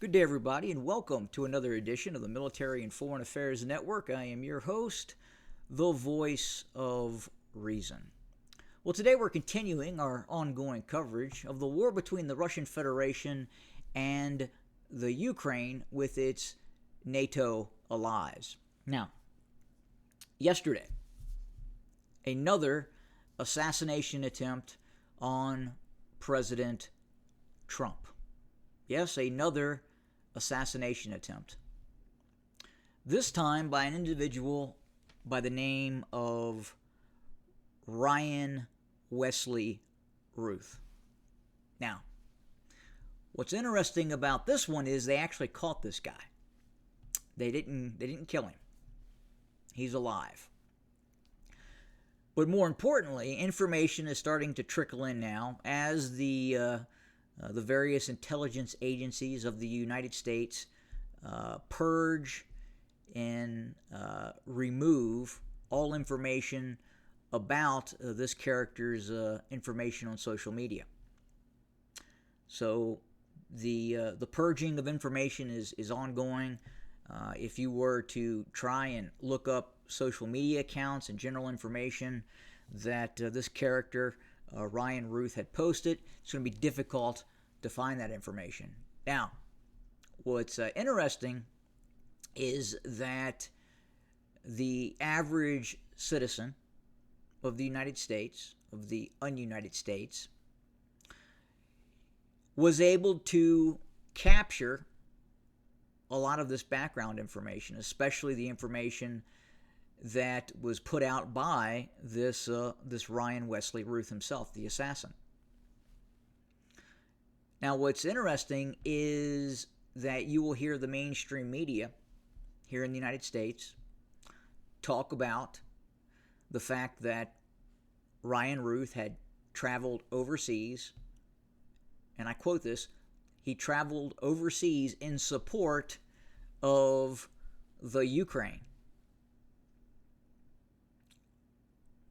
Good day, everybody, and welcome to another edition of the Military and Foreign Affairs Network. I am your host, the voice of reason. Well, today we're continuing our ongoing coverage of the war between the Russian Federation and the Ukraine with its NATO allies. Now, yesterday, another assassination attempt on President Trump. Yes, another assassination attempt. This time by an individual by the name of Ryan Wesley Ruth. Now, what's interesting about this one is they actually caught this guy. They didn't kill him. He's alive. But more importantly, information is starting to trickle in now as the various intelligence agencies of the United States purge and remove all information about this character's information on social media. So the purging of information is ongoing. If you were to try and look up social media accounts and general information that this character, Ryan Ruth, had posted, it's going to be difficult to find that information. Now, what's interesting is that the average citizen of the United States, of the un-United States, was able to capture a lot of this background information, especially the information that was put out by this Ryan Wesley Ruth himself, the assassin. Now, what's interesting is that you will hear the mainstream media here in the United States talk about the fact that Ryan Ruth had traveled overseas, and I quote this, he traveled overseas in support of the Ukraine.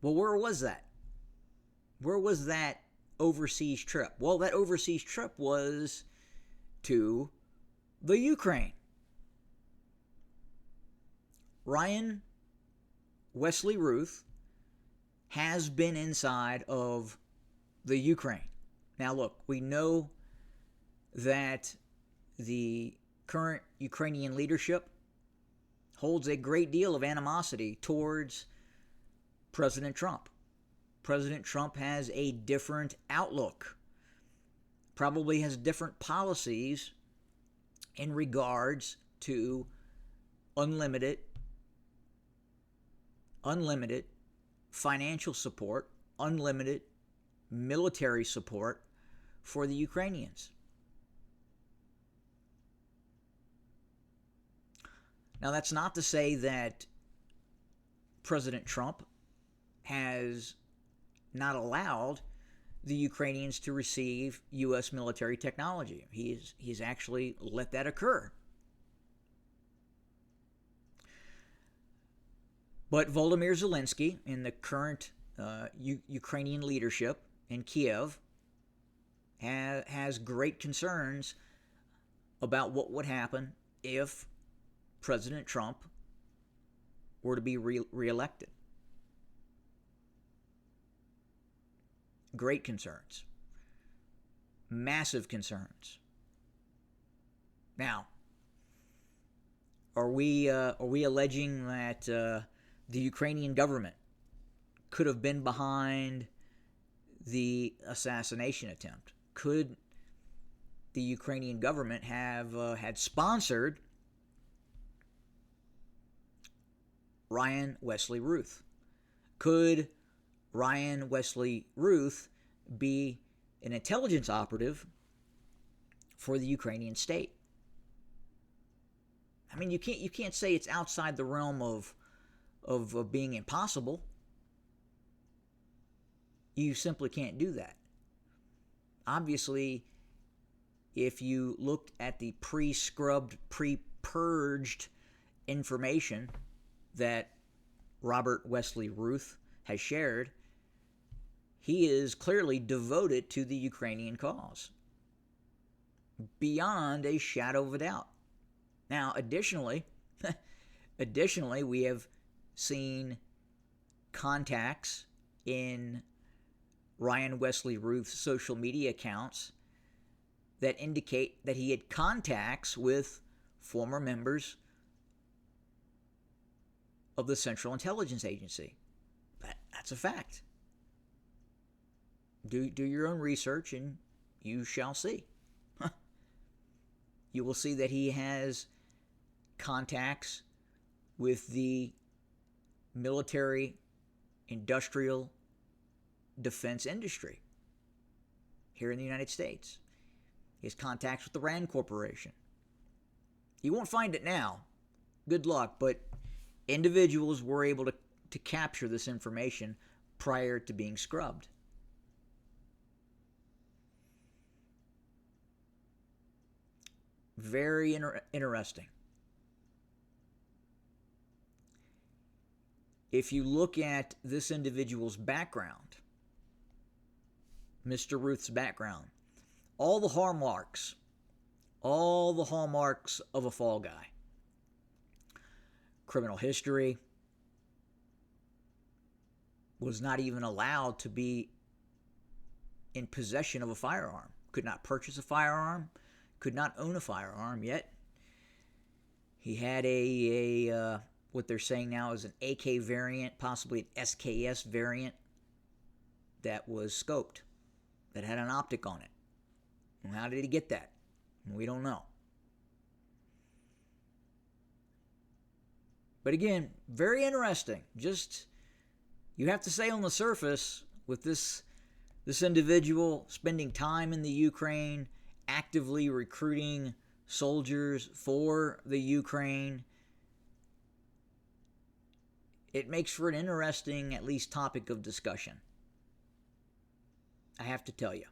Well, where was that? Where was that overseas trip? Well, that overseas trip was to the Ukraine. Ryan Wesley Ruth has been inside of the Ukraine. Now, look, we know that the current Ukrainian leadership holds a great deal of animosity towards President Trump. President Trump has a different outlook, probably has different policies in regards to unlimited financial support, unlimited military support for the Ukrainians. Now, that's not to say that President Trump has not allowed the Ukrainians to receive U.S. military technology. He's actually let that occur. But Volodymyr Zelensky and the current Ukrainian leadership in Kiev has great concerns about what would happen if President Trump were to be reelected. Great concerns. Massive concerns. Now, are we alleging that the Ukrainian government could have been behind the assassination attempt? Could the Ukrainian government have had sponsored Ryan Wesley Ruth? Could Ryan Wesley Ruth be an intelligence operative for the Ukrainian state? I mean, you can't say it's outside the realm of being impossible. You simply can't do that. Obviously, if you looked at the pre-scrubbed, pre-purged information that Robert Wesley Ruth has shared, he is clearly devoted to the Ukrainian cause. beyond a shadow of a doubt. Now, additionally, we have seen contacts in Ryan Wesley Ruth's social media accounts that indicate that he had contacts with former members of the Central Intelligence Agency. That's a fact. Do your own research and you shall see. You will see that he has contacts with the military, industrial, defense industry here in the United States. He has contacts with the Rand Corporation. You won't find it now. Good luck, but individuals were able to capture this information prior to being scrubbed. Very interesting. If you look at this individual's background, Mr. Ruth's background, all the hallmarks of a fall guy. Criminal history, was not even allowed to be in possession of a firearm, could not purchase a firearm, could not own a firearm, yet he had a what they're saying now is an AK variant, possibly an SKS variant, that was scoped, that had an optic on it. And how did he get that? We don't know. But again, very interesting. Just, you have to say on the surface, with this individual spending time in the Ukraine, actively recruiting soldiers for the Ukraine, it makes for an interesting, at least, topic of discussion. I have to tell you.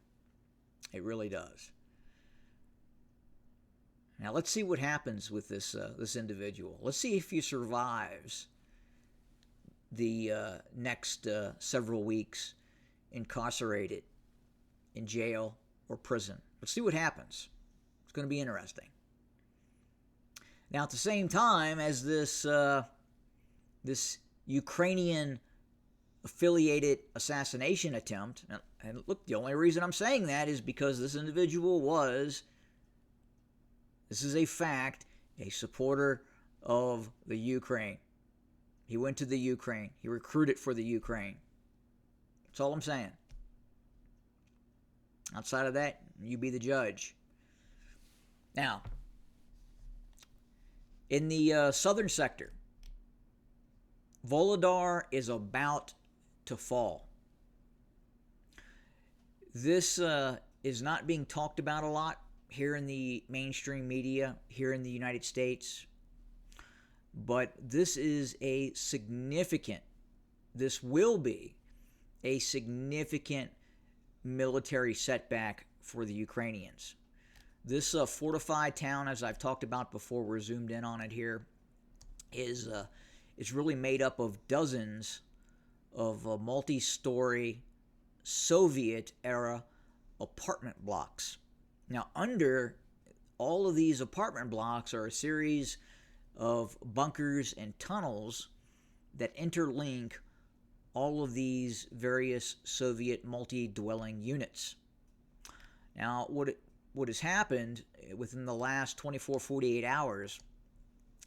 It really does. Now let's see what happens with this individual. Let's see if he survives the next several weeks incarcerated in jail or prison. Let's see what happens. It's going to be interesting. Now, at the same time as this Ukrainian affiliated assassination attempt, and look, the only reason I'm saying that is because this individual was, this is a fact, a supporter of the Ukraine. He went to the Ukraine. He recruited for the Ukraine. That's all I'm saying. Outside of that, you be the judge. Now, in the southern sector, Vuhledar is about to fall. This is not being talked about a lot here in the mainstream media, here in the United States. But this will be a significant military setback for the Ukrainians. This fortified town, as I've talked about before, we're zoomed in on it here, is really made up of dozens of multi-story Soviet-era apartment blocks. Now, under all of these apartment blocks are a series of bunkers and tunnels that interlink all of these various Soviet multi-dwelling units. Now, what has happened within the last 24, 48 hours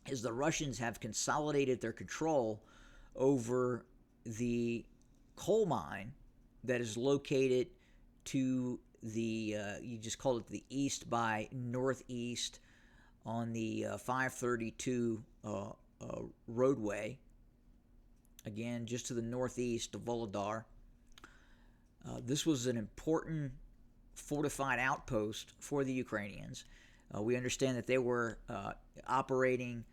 is the Russians have consolidated their control over the coal mine that is located to the, you just call it the east by northeast on the 532 roadway. Again, just to the northeast of Vuhledar. This was an important fortified outpost for the Ukrainians. We understand that they were operating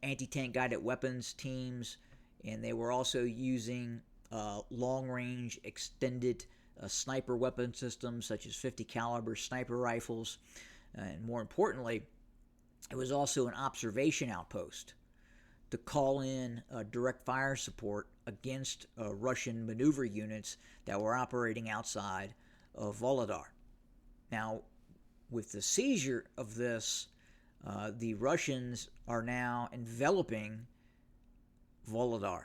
anti-tank guided weapons teams, and they were also using long-range extended sniper weapon systems such as 50 caliber sniper rifles. And more importantly, it was also an observation outpost to call in direct fire support against Russian maneuver units that were operating outside of Vuhledar. Now, with the seizure of this, the Russians are now enveloping Vuhledar.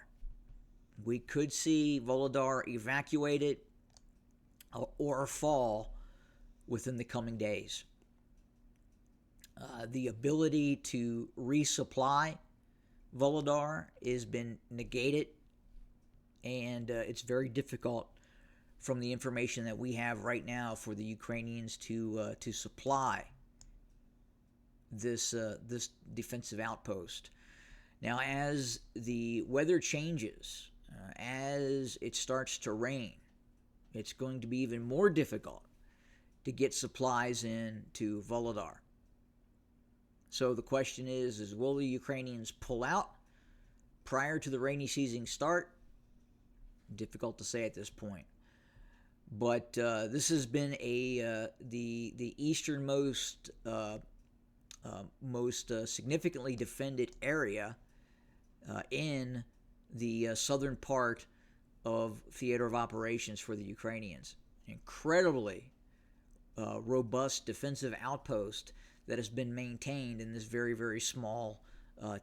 We could see Vuhledar evacuated or fall within the coming days. The ability to resupply Vuhledar has been negated, and it's very difficult from the information that we have right now for the Ukrainians to supply this defensive outpost. Now, as the weather changes, as it starts to rain, it's going to be even more difficult to get supplies in to Vuhledar. So the question is will the Ukrainians pull out prior to the rainy season start? Difficult to say at this point. But this has been the easternmost, most significantly defended area in the southern part of theater of operations for the Ukrainians. Incredibly robust defensive outpost that has been maintained in this very, very small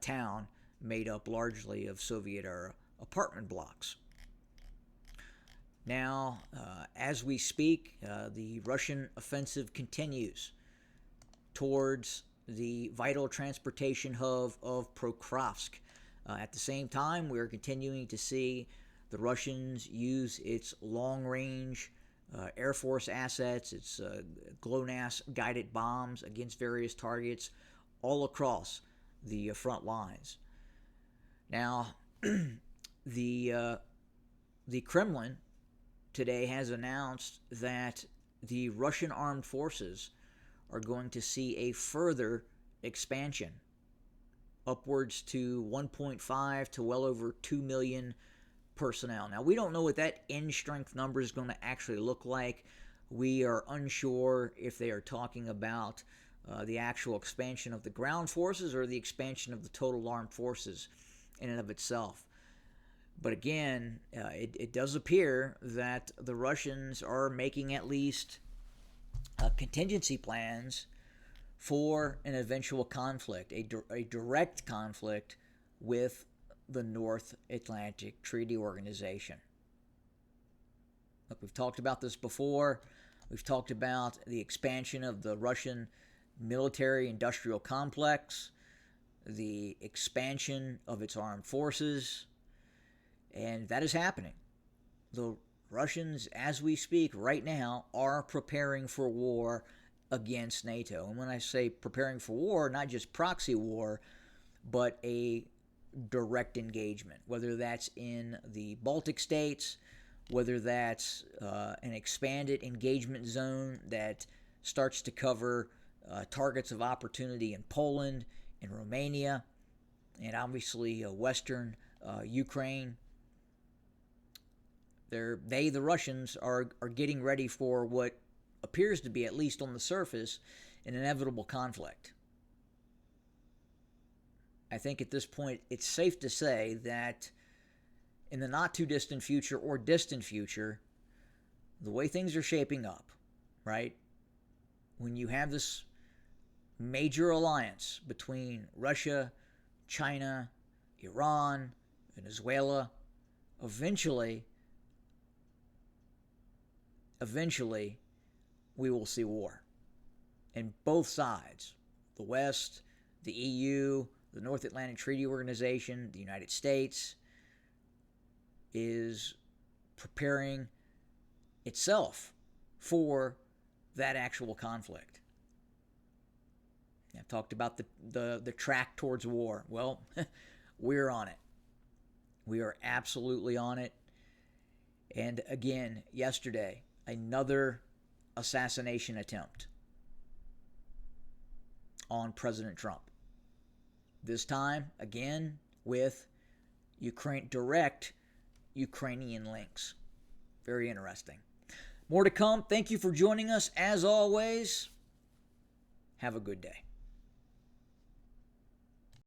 town made up largely of Soviet-era apartment blocks. Now, as we speak, the Russian offensive continues towards the vital transportation hub of Pokrovsk. At the same time, we are continuing to see the Russians use its long-range Air Force assets, its GLONASS guided bombs against various targets all across the front lines. Now, the Kremlin today has announced that the Russian armed forces are going to see a further expansion, upwards to 1.5 to well over 2 million personnel. Now, we don't know what that end strength number is going to actually look like. We are unsure if they are talking about the actual expansion of the ground forces or the expansion of the total armed forces in and of itself. But again, it does appear that the Russians are making at least contingency plans for an eventual conflict, a direct conflict with the North Atlantic Treaty Organization. Look, we've talked about this before. We've talked about the expansion of the Russian military-industrial complex, the expansion of its armed forces, and that is happening. The Russians, as we speak right now, are preparing for war against NATO. And when I say preparing for war, not just proxy war, but a direct engagement, whether that's in the Baltic states, whether that's an expanded engagement zone that starts to cover targets of opportunity in Poland, in Romania, and obviously Western Ukraine. The Russians are getting ready for what appears to be, at least on the surface, an inevitable conflict. I think at this point it's safe to say that in the not too distant future or distant future, the way things are shaping up, right? When you have this major alliance between Russia, China, Iran, Venezuela, eventually we will see war. And both sides, the West, the EU, the North Atlantic Treaty Organization, the United States, is preparing itself for that actual conflict. I've talked about the track towards war. Well, we're on it. We are absolutely on it. And again, yesterday, another assassination attempt on President Trump. This time, again, with direct Ukrainian links. Very interesting. More to come. Thank you for joining us. As always, have a good day.